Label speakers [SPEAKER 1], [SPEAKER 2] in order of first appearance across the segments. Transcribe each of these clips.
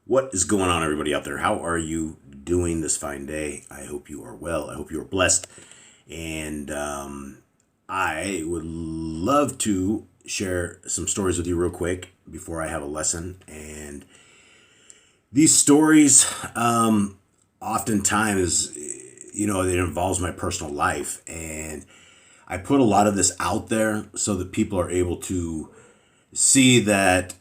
[SPEAKER 1] What is going on, everybody out there? How are you doing this fine day? I hope you are well. I hope you are blessed. And I would love to share some stories with you real quick before I have a lesson. And these stories, oftentimes, it involves my personal life. And I put a lot of this out there so that people are able to see that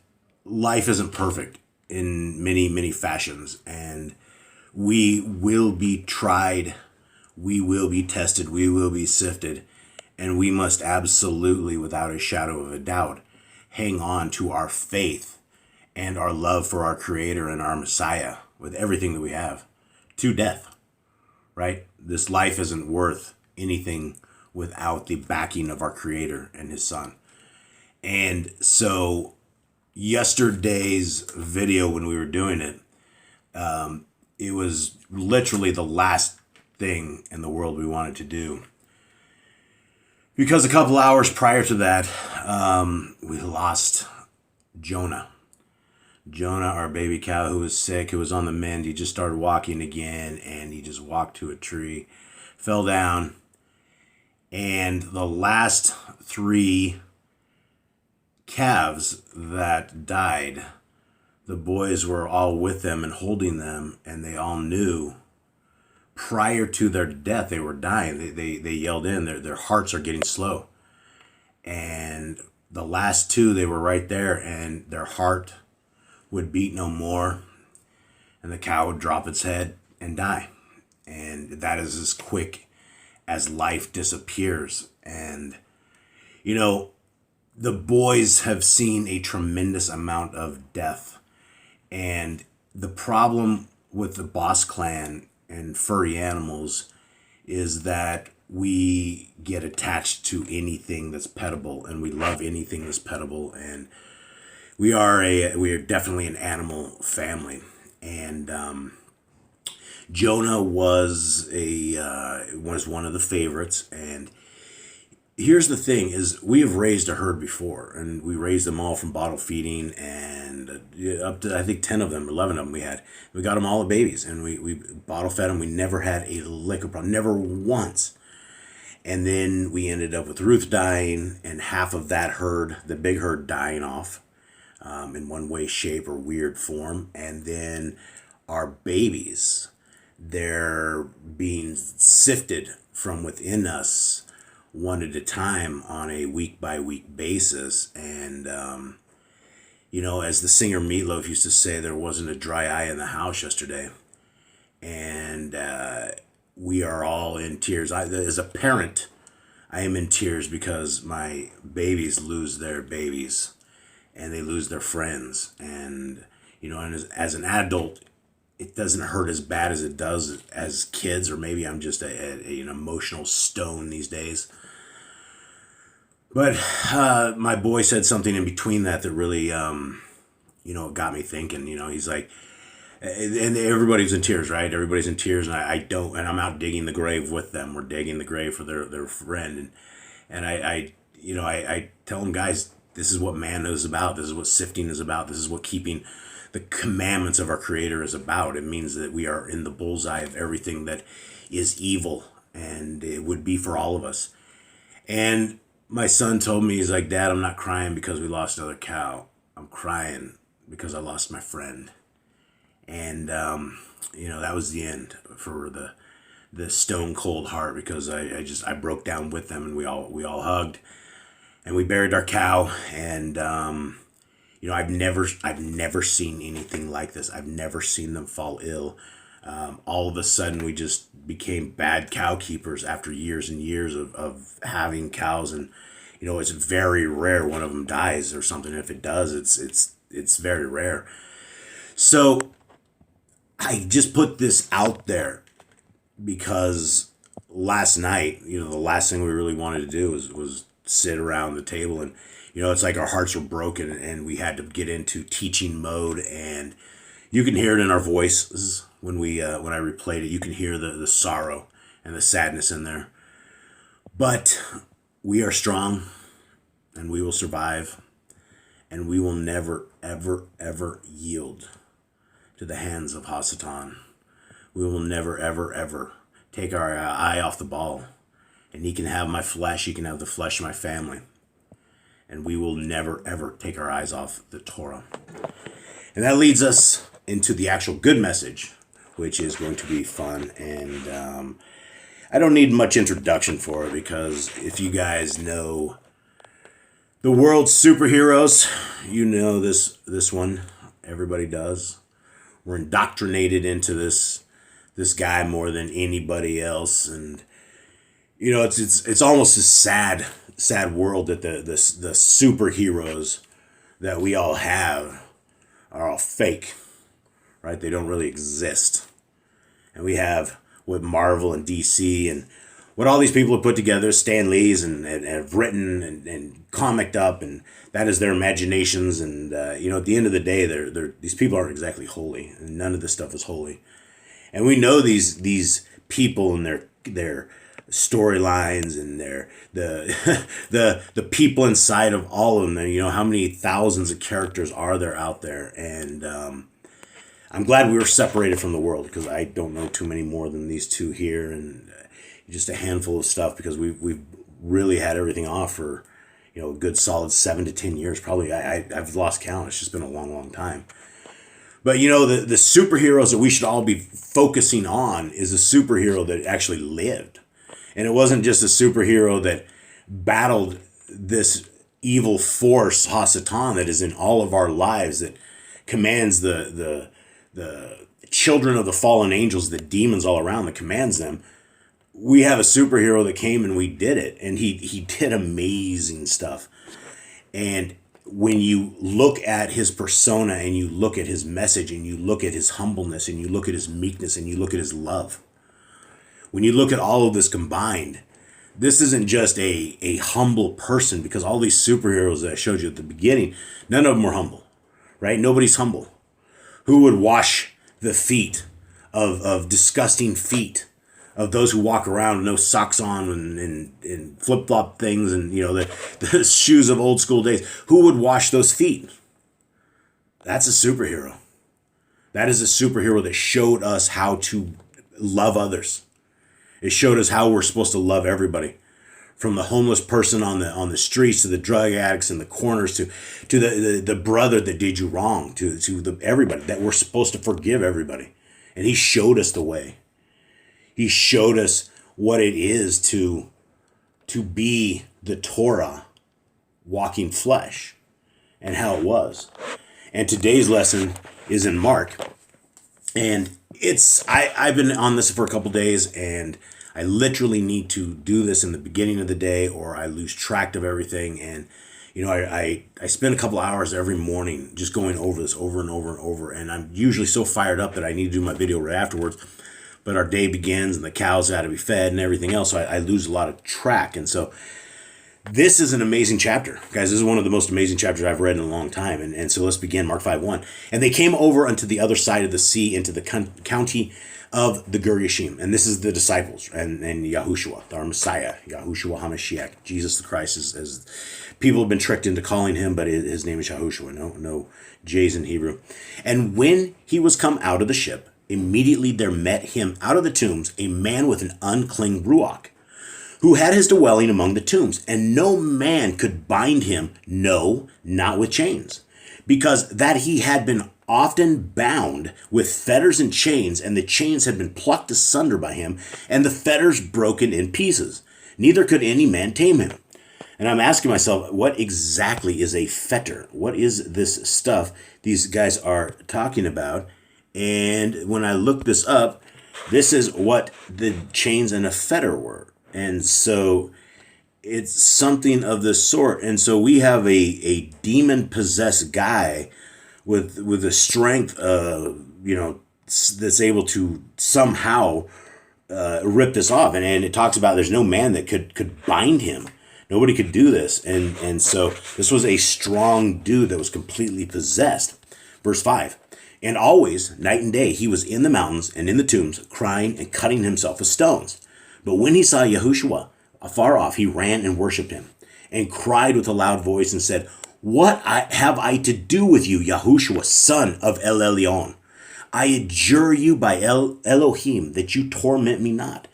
[SPEAKER 1] life isn't perfect in many, many fashions. And we will be tried, we will be tested, we will be sifted. And we must absolutely, without a shadow of a doubt, hang on to our faith and our love for our Creator and our Messiah with everything that we have to death, right? This life isn't worth anything without the backing of our Creator and His Son. And so yesterday's video, when we were doing it, it was literally the last thing in the world we wanted to do. Because a couple hours prior to that, we lost Jonah. Jonah, our baby cow who was sick, who was on the mend. He just started walking again, and he just walked to a tree, fell down. And the last three calves that died, the boys were all with them and holding them, and they all knew prior to their death they were dying. They yelled in, their hearts are getting slow. And the last two, they were right there, and their heart would beat no more, and the cow would drop its head and die. And that is as quick as life disappears. And the boys have seen a tremendous amount of death. And the problem with the Boss Clan and furry animals is that we get attached to anything that's petable, and we love anything that's petable. And we are definitely an animal family. And Jonah was one of the favorites. And here's the thing: is we have raised a herd before, and we raised them all from bottle feeding, and up to I think 10 of them, 11 of them we had. We got them all as babies, and we bottle fed them. We never had a lick of problem, never once. And then we ended up with Ruth dying, and half of that herd, the big herd, dying off in one way, shape, or weird form. And then our babies, they're being sifted from within us one at a time on a week by week basis. And as the singer Meatloaf used to say, there wasn't a dry eye in the house yesterday. And we are all in tears. As a parent, I am in tears because my babies lose their babies, and they lose their friends. And and as an adult, it doesn't hurt as bad as it does as kids, or maybe I'm just an emotional stone these days. But my boy said something in between that really, got me thinking. He's like, and everybody's in tears, right? Everybody's in tears, and and I'm out digging the grave with them. We're digging the grave for their friend, and I tell them, guys, this is what manhood is about. This is what sifting is about. This is what keeping the commandments of our Creator is about. It means that we are in the bullseye of everything that is evil, and it would be for all of us. And my son told me, he's like, Dad, I'm not crying because we lost another cow. I'm crying because I lost my friend. And that was the end for the stone cold heart, because I broke down with them, and we all hugged, and we buried our cow. And I've never seen anything like this. I've never seen them fall ill. All of a sudden, we just became bad cow keepers after years and years of having cows. And it's very rare one of them dies or something. If it does, it's very rare. So I just put this out there because last night, the last thing we really wanted to do was sit around the table, and it's like our hearts were broken, and we had to get into teaching mode. And you can hear it in our voices when I replayed it. You can hear the sorrow and the sadness in there. But we are strong, and we will survive, and we will never, ever, ever yield to the hands of Hasatan. We will never, ever, ever take our eye off the ball. And he can have my flesh, he can have the flesh of my family. And we will never, ever take our eyes off the Torah. And that leads us into the actual good message, which is going to be fun. And I don't need much introduction for it, because if you guys know the world's superheroes, you know this one. Everybody does. We're indoctrinated into this guy more than anybody else. And you know, it's almost a sad world that the superheroes that we all have are all fake, right? They don't really exist. And we have what Marvel and DC and what all these people have put together, Stan Lee's and have written and comicked up, and that is their imaginations. And you know, at the end of the day, these people aren't exactly holy, and none of this stuff is holy. And we know these people and their storylines and the people inside of all of them. And you know, how many thousands of characters are there out there? And I'm glad we were separated from the world, because I don't know too many more than these two here, and just a handful of stuff, because we've really had everything off for, you know, a good solid 7 to 10 years. Probably I've lost count. It's just been a long time. But you know, the superheroes that we should all be focusing on is a superhero that actually lived. And it wasn't just a superhero that battled this evil force, Hasatan, that is in all of our lives, that commands the children of the fallen angels, the demons all around, that commands them. We have a superhero that came and we did it. And he did amazing stuff. And when you look at his persona, and you look at his message, and you look at his humbleness, and you look at his meekness, and you look at his love, when you look at all of this combined, this isn't just a humble person, because all these superheroes that I showed you at the beginning, none of them were humble, right? Nobody's humble. Who would wash the feet of disgusting feet of those who walk around with no socks on and flip-flop things, and you know, the shoes of old school days? Who would wash those feet? That's a superhero. That is a superhero that showed us how to love others. It showed us how we're supposed to love everybody, from the homeless person on the streets, to the drug addicts in the corners, to the brother that did you wrong, to everybody, that we're supposed to forgive everybody. And he showed us the way. He showed us what it is to be the Torah walking flesh, and how it was. And today's lesson is in Mark. And I've been on this for a couple days, and I literally need to do this in the beginning of the day, or I lose track of everything. And you know, I spend a couple hours every morning just going over this over and over and over. And I'm usually so fired up that I need to do my video right afterwards. But our day begins, and the cows got to be fed and everything else. So I lose a lot of track. And so this is an amazing chapter. Guys, this is one of the most amazing chapters I've read in a long time. And so let's begin. Mark 5:1. And they came over unto the other side of the sea, into the county of the Gerashim. And this is the disciples and Yahushua, our Messiah, Yahushua HaMashiach, Jesus the Christ, as people have been tricked into calling him, but his name is Yahushua. No J's in Hebrew. And when he was come out of the ship, immediately there met him out of the tombs a man with an unclean ruach, who had his dwelling among the tombs, and no man could bind him, no, not with chains, because that he had been often bound with fetters and chains, and the chains had been plucked asunder by him, and the fetters broken in pieces. Neither could any man tame him. And I'm asking myself, what exactly is a fetter? What is this stuff these guys are talking about? And when I looked this up, this is what the chains and a fetter were. And so it's something of this sort. And so we have a demon-possessed guy with the strength, that's able to somehow rip this off. And it talks about there's no man that could bind him. Nobody could do this. And so this was a strong dude that was completely possessed. Verse 5. And always, night and day, he was in the mountains and in the tombs, crying and cutting himself with stones. But when he saw Yahushua afar off, he ran and worshipped him, and cried with a loud voice and said, What have I to do with you, Yahushua, son of El Elyon? I adjure you by Elohim that you torment me not.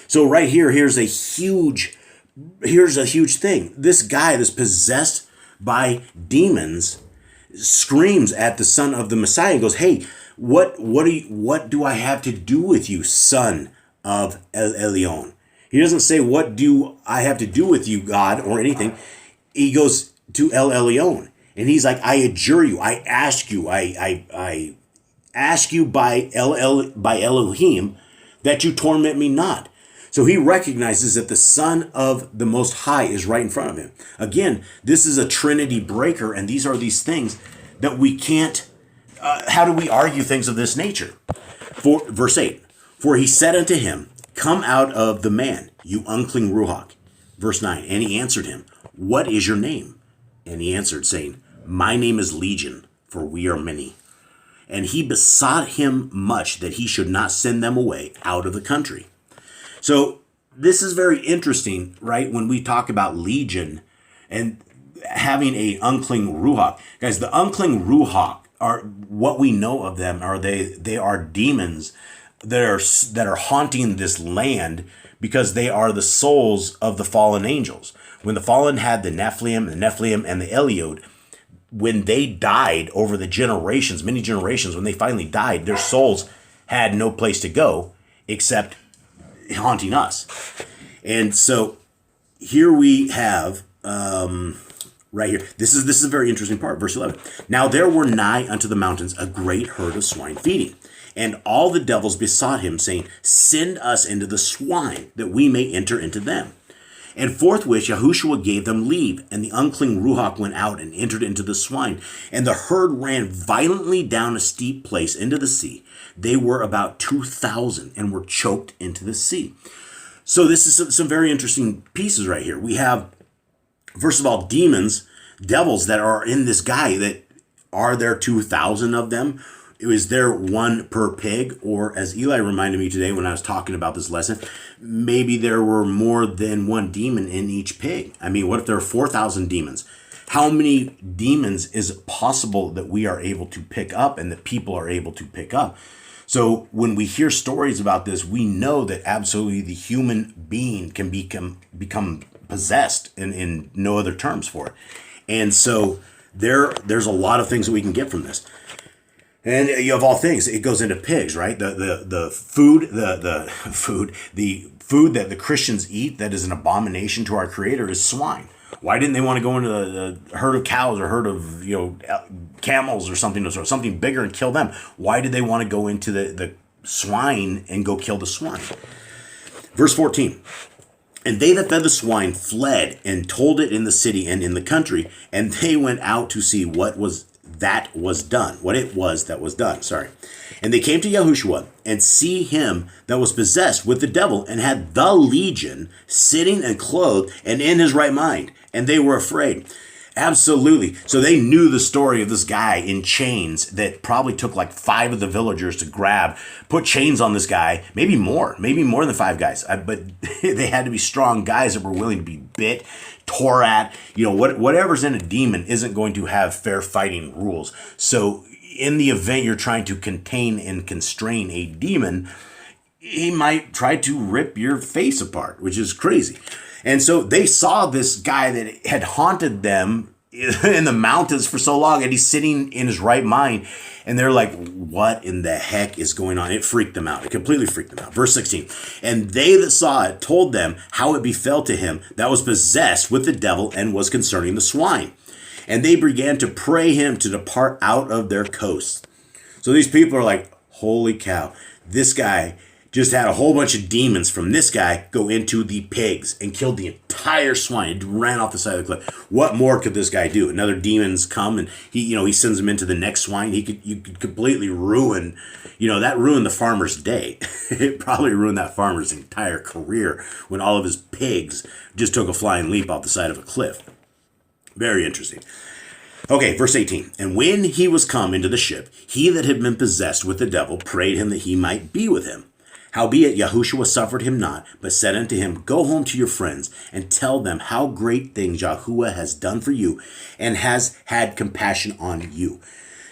[SPEAKER 1] So right here, here's a huge thing. This guy that's possessed by demons screams at the son of the Messiah and goes, "Hey, what do I have to do with you, son of El Elyon?" He doesn't say, "What do I have to do with you, God," or anything. He goes to El Elyon, and he's like, "I adjure you, I ask you, I ask you by by Elohim that you torment me not." So he recognizes that the Son of the Most High is right in front of him. Again, this is a Trinity breaker, and these are these things that we can't. How do we argue things of this nature? For verse 8, for he said unto him, "Come out of the man, you unclean ruach." Verse 9, and he answered him, "What is your name?" And he answered, saying, "My name is Legion, for we are many." And he besought him much that he should not send them away out of the country. So this is very interesting, right? When we talk about legion and having a unclean ruach. Guys, the unclean ruach are what we know of them are they are demons that are haunting this land because they are the souls of the fallen angels. When the fallen had the Nephilim and the Eliod, when they died over the generations, many generations, when they finally died, their souls had no place to go except haunting us. And so here we have right here, this is a very interesting part, verse 11. Now there were nigh unto the mountains a great herd of swine feeding, and all the devils besought him, saying, "Send us into the swine, that we may enter into them." And forthwith Yahushua gave them leave, and the unclean ruach went out and entered into the swine, and the herd ran violently down a steep place into the sea. They were about 2,000 and were choked into the sea. So this is some very interesting pieces right here. We have, first of all, devils that are in this guy. That are there 2,000 of them? Is there one per pig? Or as Eli reminded me today when I was talking about this lesson, maybe there were more than one demon in each pig. I mean, what if there are 4,000 demons? How many demons is it possible that we are able to pick up and that people are able to pick up? So when we hear stories about this, we know that absolutely the human being can become possessed in no other terms for it. And so there's a lot of things that we can get from this. And you have all things, it goes into pigs, right? The food that the Christians eat that is an abomination to our Creator is swine. Why didn't they want to go into the herd of cows or herd of camels or something bigger and kill them? Why did they want to go into the swine and go kill the swine? Verse 14. And they that fed the swine fled and told it in the city and in the country, and they went out to see what it was that was done. And they came to Yahushua and see him that was possessed with the devil and had the legion sitting and clothed and in his right mind. And they were afraid. Absolutely. So they knew the story of this guy in chains that probably took like 5 of the villagers to put chains on this guy. Maybe more than 5 guys. But they had to be strong guys that were willing to be bit, tore at. Whatever's in a demon isn't going to have fair fighting rules. So in the event you're trying to contain and constrain a demon, he might try to rip your face apart, which is crazy. And so they saw this guy that had haunted them in the mountains for so long, and he's sitting in his right mind. And they're like, what in the heck is going on? It freaked them out. It completely freaked them out. Verse 16. And they that saw it told them how it befell to him that was possessed with the devil and was concerning the swine. And they began to pray him to depart out of their coasts. So these people are like, holy cow, this guy just had a whole bunch of demons from this guy go into the pigs and killed the entire swine. It ran off the side of the cliff. What more could this guy do? Another demons come and he sends them into the next swine. You could completely ruin, that ruined the farmer's day. It probably ruined that farmer's entire career when all of his pigs just took a flying leap off the side of a cliff. Very interesting. Okay, verse 18. And when he was come into the ship, he that had been possessed with the devil prayed him that he might be with him. Howbeit Yahushua suffered him not, but said unto him, Go home to your friends, and tell them how great things Yahuwah has done for you, and has had compassion on you.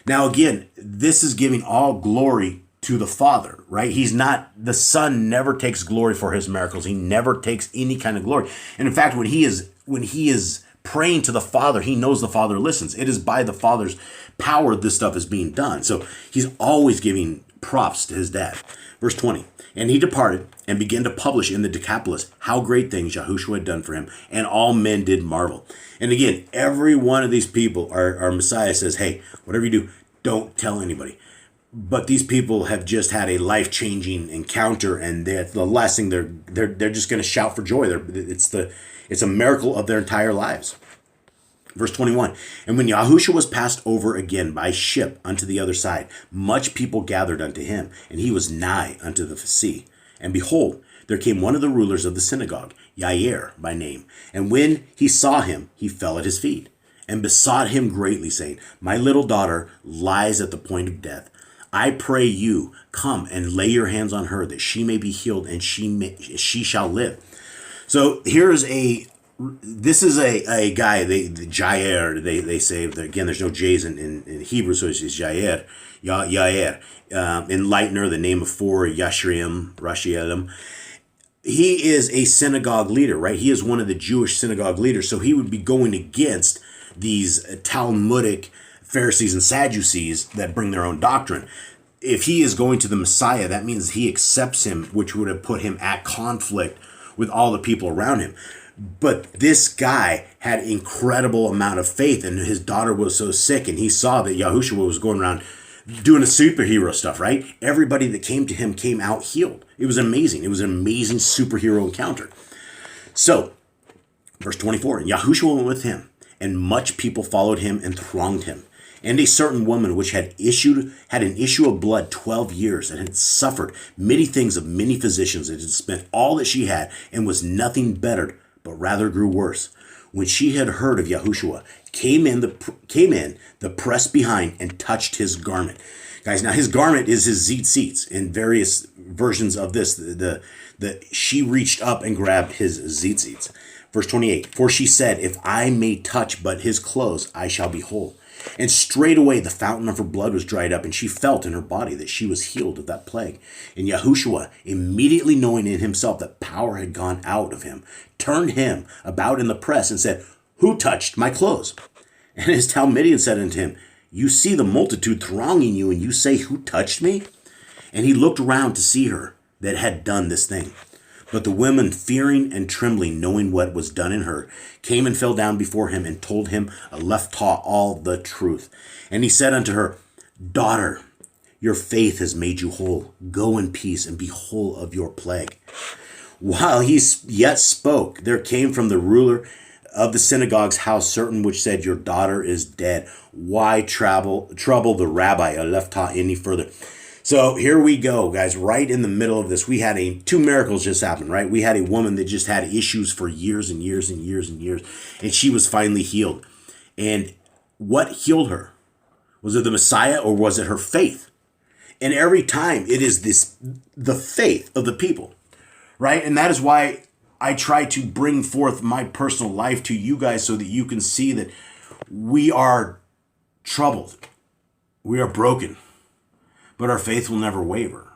[SPEAKER 1] Now, again, this is giving all glory to the Father, right? The Son never takes glory for his miracles. He never takes any kind of glory. And in fact, when he is praying to the Father, he knows the Father listens. It is by the Father's power this stuff is being done. So he's always giving props to his dad. Verse 20, and he departed and began to publish in the Decapolis how great things Yahushua had done for him, and all men did marvel. And again, every one of these people, our Messiah says, hey, whatever you do, don't tell anybody. But these people have just had a life-changing encounter, and the last thing they're just going to shout for joy. It's a miracle of their entire lives. Verse 21, and when Yahushua was passed over again by ship unto the other side, much people gathered unto him, and he was nigh unto the sea. And behold, there came one of the rulers of the synagogue, Yair by name. And when he saw him, he fell at his feet, and besought him greatly, saying, my little daughter lies at the point of death. I pray you, come and lay your hands on her, that she may be healed, and she shall live. So this is a guy, the Jair, they say, again, there's no J's in Hebrew, so it's Jair, Yair, enlightener, the name of four, Rashialim. He is a synagogue leader, right? He is one of the Jewish synagogue leaders, so he would be going against these Talmudic Pharisees and Sadducees that bring their own doctrine. If he is going to the Messiah, that means he accepts him, which would have put him at conflict with all the people around him. But this guy had incredible amount of faith, and his daughter was so sick, and he saw that Yahushua was going around doing a superhero stuff, right? Everybody that came to him came out healed. It was amazing. It was an amazing superhero encounter. So, verse 24, and Yahushua went with him, and much people followed him and thronged him. And a certain woman which had an issue of blood 12 years, and had suffered many things of many physicians, and had spent all that she had, and was nothing bettered, but rather grew worse. When she had heard of Yahushua, came in the press behind, and touched his garment. Guys, now his garment is his tzitzits. In various versions of this, she reached up and grabbed his tzitzits. Verse 28, for she said, if I may touch but his clothes, I shall be whole. And straightway the fountain of her blood was dried up, and she felt in her body that she was healed of that plague. And Yahushua, immediately knowing in himself that power had gone out of him, turned him about in the press and said, who touched my clothes? And his Talmudian said unto him, you see the multitude thronging you, and you say, who touched me? And he looked round to see her that had done this thing. But the women, fearing and trembling, knowing what was done in her, came and fell down before him, and told him all the truth. And he said unto her, daughter, your faith has made you whole. Go in peace, and be whole of your plague. While he yet spoke, there came from the ruler of the synagogue's house certain which said, your daughter is dead. Why trouble the rabbi any further? So here we go, guys. Right in the middle of this, we had two miracles just happen, right? We had a woman that just had issues for years and years and years and years, and she was finally healed. And what healed her? Was it the Messiah, or was it her faith? And every time it is the faith of the people, right? And that is why I try to bring forth my personal life to you guys, so that you can see that we are troubled. We are broken. But our faith will never waver.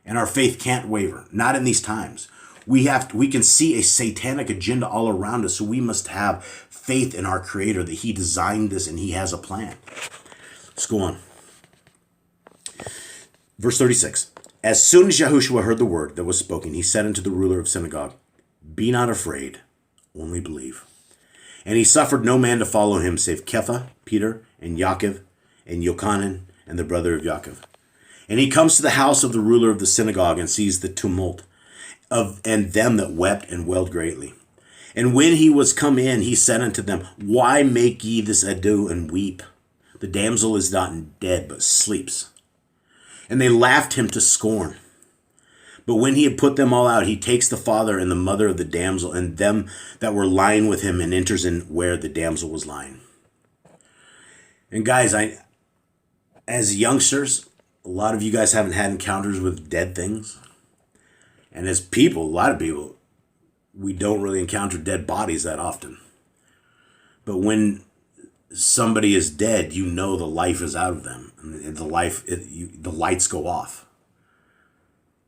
[SPEAKER 1] And our faith can't waver. Not in these times. We can see a satanic agenda all around us, so we must have faith in our Creator, that he designed this and he has a plan. Let's go on. Verse 36. As soon as Yahushua heard the word that was spoken, he said unto the ruler of synagogue, be not afraid, only believe. And he suffered no man to follow him, save Kepha, Peter, and Yaakov, and Yochanan, and the brother of Yaakov. And he comes to the house of the ruler of the synagogue, and sees the tumult and them that wept and wailed greatly. And when he was come in, he said unto them, why make ye this ado and weep? The damsel is not dead, but sleeps. And they laughed him to scorn. But when he had put them all out, he takes the father and the mother of the damsel, and them that were lying with him, and enters in where the damsel was lying. And guys, as youngsters, a lot of you guys haven't had encounters with dead things. And as people, a lot of people, we don't really encounter dead bodies that often. But when somebody is dead, you know the life is out of them. And the lights go off.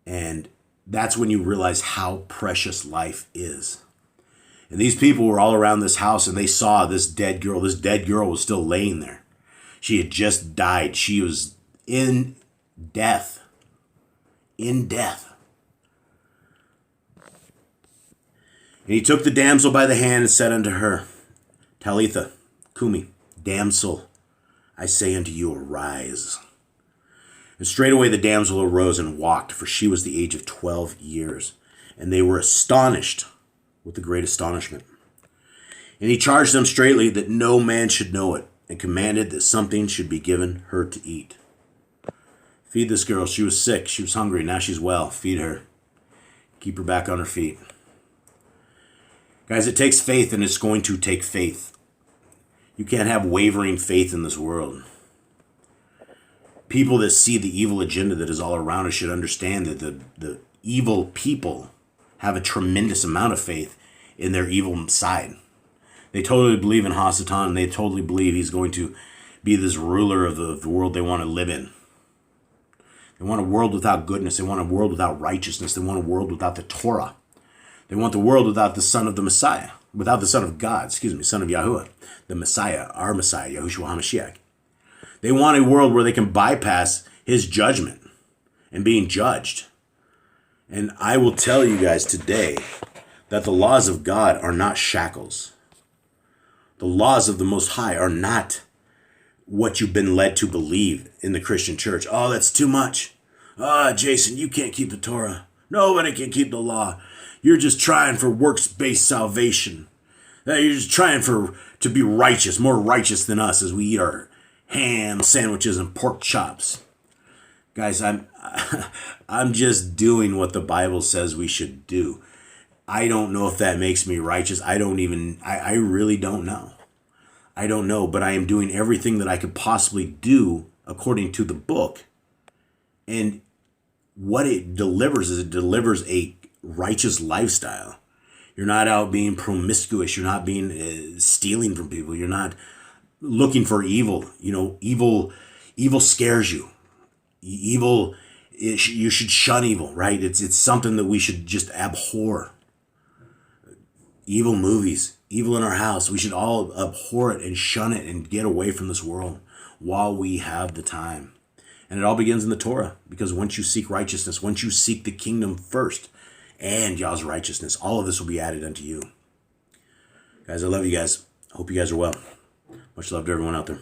[SPEAKER 1] And that's when you realize how precious life is. And these people were all around this house, and they saw this dead girl. This dead girl was still laying there. She had just died. She was in death. In death. And he took the damsel by the hand and said unto her, Talitha, Kumi, damsel, I say unto you, arise. And straightway the damsel arose and walked, for she was the age of 12 years. And they were astonished with a great astonishment. And he charged them straitly that no man should know it, and commanded that something should be given her to eat. Feed this girl. She was sick. She was hungry. Now she's well. Feed her. Keep her back on her feet. Guys, it takes faith, and it's going to take faith. You can't have wavering faith in this world. People that see the evil agenda that is all around us should understand that the evil people have a tremendous amount of faith in their evil side. They totally believe in Hasatan, and they totally believe he's going to be this ruler of the world they want to live in. They want a world without goodness. They want a world without righteousness. They want a world without the Torah. They want the world without the Son of the Messiah, without the Son of God, Son of Yahuwah, the Messiah, our Messiah, Yahushua HaMashiach. They want a world where they can bypass his judgment and being judged. And I will tell you guys today that the laws of God are not shackles. The laws of the Most High are not what you've been led to believe in the Christian church. Oh, that's too much. Jason, you can't keep the Torah. Nobody can keep the law. You're just trying for works-based salvation. You're just trying to be righteous, more righteous than us as we eat our ham sandwiches and pork chops. Guys, I'm just doing what the Bible says we should do. I don't know if that makes me righteous. I really don't know. I don't know, but I am doing everything that I could possibly do according to the book. And what it delivers is it delivers a righteous lifestyle. You're not out being promiscuous. You're not being stealing from people. You're not looking for evil. Evil scares you. Evil, you should shun evil, right? It's something that we should just abhor. Evil movies, evil in our house, we should all abhor it and shun it and get away from this world while we have the time. And it all begins in the Torah, because once you seek righteousness, once you seek the kingdom first and Yah's righteousness, all of this will be added unto you. Guys, I love you guys. I hope you guys are well. Much love to everyone out there.